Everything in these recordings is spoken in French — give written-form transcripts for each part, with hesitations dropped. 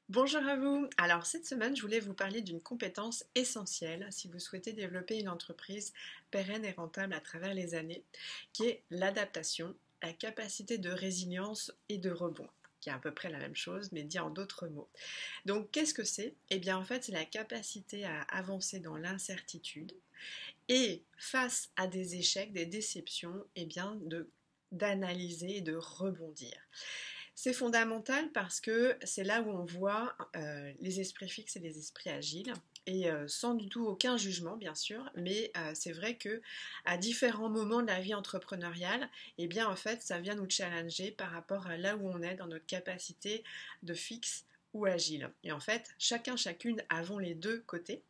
Bonjour à vous. Alors cette semaine, je voulais vous parler d'une compétence essentielle si vous souhaitez développer une entreprise pérenne et rentable à travers les années, qui est l'adaptation, la capacité de résilience et de rebond, qui est à peu près la même chose, mais dit en d'autres mots. Donc qu'est-ce que c'est? Eh bien en fait, c'est la capacité à avancer dans l'incertitude et face à des échecs, des déceptions, eh bien d'analyser et de rebondir. C'est fondamental parce que c'est là où on voit les esprits fixes et les esprits agiles. Et sans du tout aucun jugement, bien sûr, mais c'est vrai que à différents moments de la vie entrepreneuriale, eh bien en fait, ça vient nous challenger par rapport à là où on est dans notre capacité de fixe ou agile. Et en fait, chacune avons les deux côtés.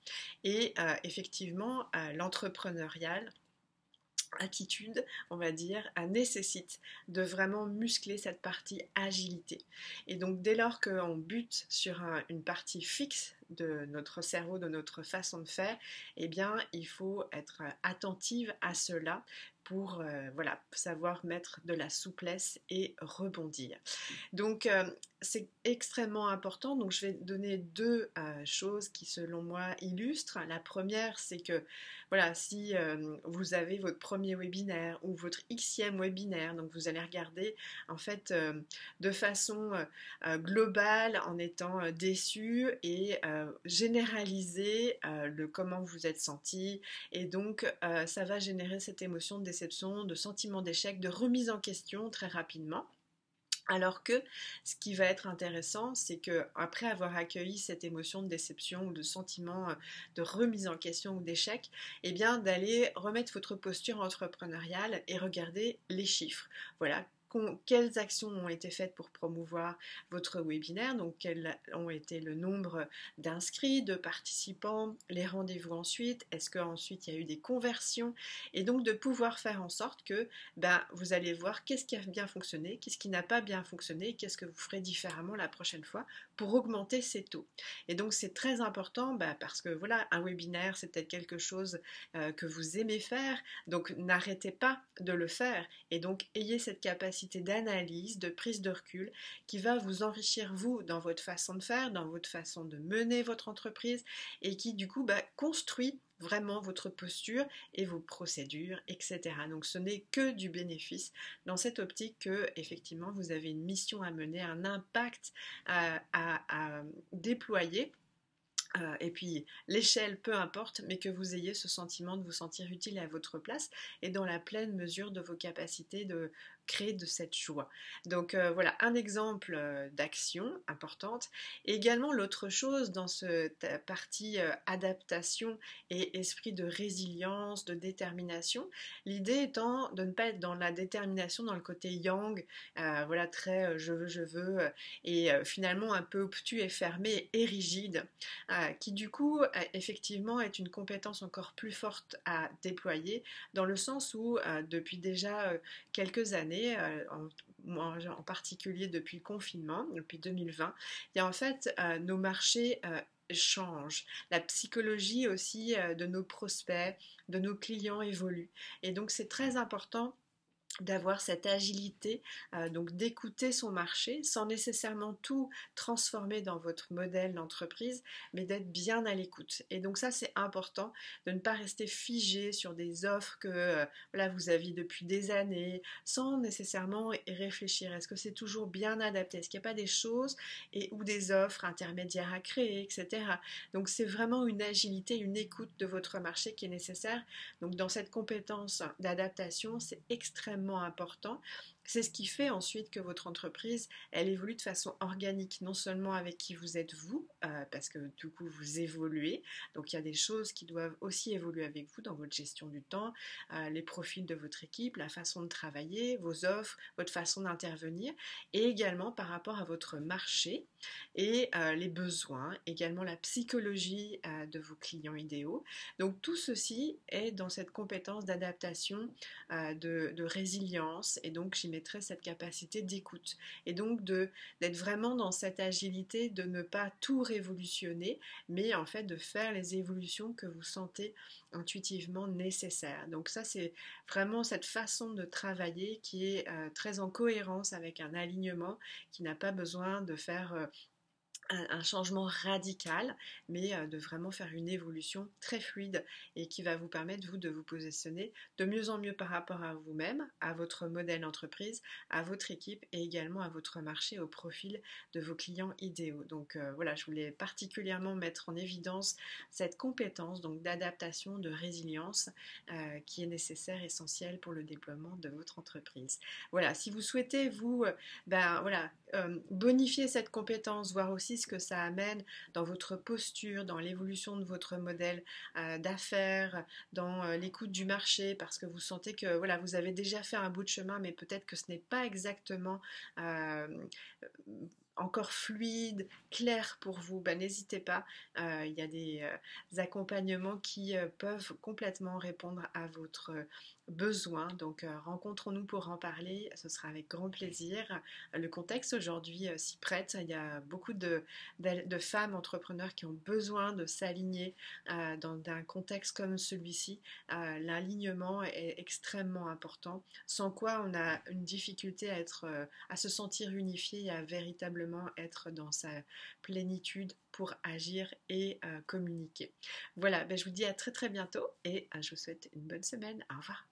Et effectivement, l'entrepreneurial attitude, on va dire, nécessite de vraiment muscler cette partie agilité. Et donc dès lors qu'on bute sur une partie fixe de notre cerveau, de notre façon de faire, eh bien il faut être attentive à cela pour voilà, savoir mettre de la souplesse et rebondir. Donc c'est extrêmement important. Donc je vais donner deux choses qui selon moi illustrent. La première, c'est que voilà, si vous avez votre premier webinaire ou votre xème webinaire, donc vous allez regarder en fait de façon globale en étant déçu et généraliser le comment vous vous êtes senti, et donc ça va générer cette émotion de déception, de sentiment d'échec, de remise en question très rapidement. Alors que ce qui va être intéressant, c'est que après avoir accueilli cette émotion de déception ou de sentiment de remise en question ou d'échec, eh bien d'aller remettre votre posture entrepreneuriale et regarder les chiffres. Voilà. Quelles actions ont été faites pour promouvoir votre webinaire, donc quels ont été le nombre d'inscrits, de participants, les rendez-vous ensuite, est-ce qu'ensuite il y a eu des conversions, et donc de pouvoir faire en sorte que vous allez voir qu'est-ce qui a bien fonctionné, qu'est-ce qui n'a pas bien fonctionné, qu'est-ce que vous ferez différemment la prochaine fois pour augmenter ces taux. Et donc c'est très important parce que voilà, un webinaire c'est peut-être quelque chose que vous aimez faire, donc n'arrêtez pas de le faire, et donc ayez cette capacité d'analyse, de prise de recul qui va vous enrichir vous dans votre façon de faire, dans votre façon de mener votre entreprise, et qui du coup construit vraiment votre posture et vos procédures, etc. Donc ce n'est que du bénéfice dans cette optique que effectivement vous avez une mission à mener, un impact à déployer. Et puis l'échelle, peu importe, mais que vous ayez ce sentiment de vous sentir utile à votre place et dans la pleine mesure de vos capacités de créer de cette joie. Donc voilà un exemple d'action importante. Et également l'autre chose dans cette partie adaptation et esprit de résilience, de détermination, l'idée étant de ne pas être dans la détermination, dans le côté yang, voilà très je veux, et finalement un peu obtus et fermé et rigide, qui du coup effectivement est une compétence encore plus forte à déployer, dans le sens où depuis déjà quelques années, en particulier depuis le confinement, depuis 2020, et en fait nos marchés changent. La psychologie aussi de nos prospects, de nos clients évolue. Et donc c'est très important d'avoir cette agilité, donc d'écouter son marché sans nécessairement tout transformer dans votre modèle d'entreprise, mais d'être bien à l'écoute. Et donc ça c'est important de ne pas rester figé sur des offres que voilà, vous aviez depuis des années, sans nécessairement y réfléchir. Est-ce que c'est toujours bien adapté? Est-ce qu'il n'y a pas des choses ou des offres intermédiaires à créer, etc. Donc c'est vraiment une agilité, une écoute de votre marché qui est nécessaire. Donc dans cette compétence d'adaptation, c'est extrêmement important. C'est ce qui fait ensuite que votre entreprise, elle évolue de façon organique, non seulement avec qui vous êtes vous, parce que du coup vous évoluez, donc il y a des choses qui doivent aussi évoluer avec vous dans votre gestion du temps, les profils de votre équipe, la façon de travailler, vos offres, votre façon d'intervenir, et également par rapport à votre marché et les besoins, également la psychologie de vos clients idéaux. Donc tout ceci est dans cette compétence d'adaptation, de résilience, et donc j'y mettrai cette capacité d'écoute. Et donc d'être vraiment dans cette agilité, de ne pas tout révolutionner, mais en fait de faire les évolutions que vous sentez intuitivement nécessaires. Donc ça c'est vraiment cette façon de travailler qui est très en cohérence avec un alignement, qui n'a pas besoin de faire un changement radical, mais de vraiment faire une évolution très fluide et qui va vous permettre, vous, de vous positionner de mieux en mieux par rapport à vous-même, à votre modèle d'entreprise, à votre équipe et également à votre marché, au profil de vos clients idéaux. Donc voilà, je voulais particulièrement mettre en évidence cette compétence donc d'adaptation, de résilience qui est nécessaire, essentielle pour le déploiement de votre entreprise. Voilà, si vous souhaitez vous bonifier cette compétence, voir aussi ce que ça amène dans votre posture, dans l'évolution de votre modèle d'affaires, dans l'écoute du marché, parce que vous sentez que voilà, vous avez déjà fait un bout de chemin, mais peut-être que ce n'est pas exactement euh, encore fluide, clair pour vous, ben, n'hésitez pas. Il y a des accompagnements qui peuvent complètement répondre à votre besoin. Donc rencontrons-nous pour en parler, ce sera avec grand plaisir. Le contexte aujourd'hui s'y prête. Il y a beaucoup de femmes entrepreneurs qui ont besoin de s'aligner dans un contexte comme celui-ci. L'alignement est extrêmement important, sans quoi on a une difficulté à se sentir unifié et à véritablement être dans sa plénitude pour agir et communiquer. Voilà, ben je vous dis à très très bientôt et je vous souhaite une bonne semaine. Au revoir.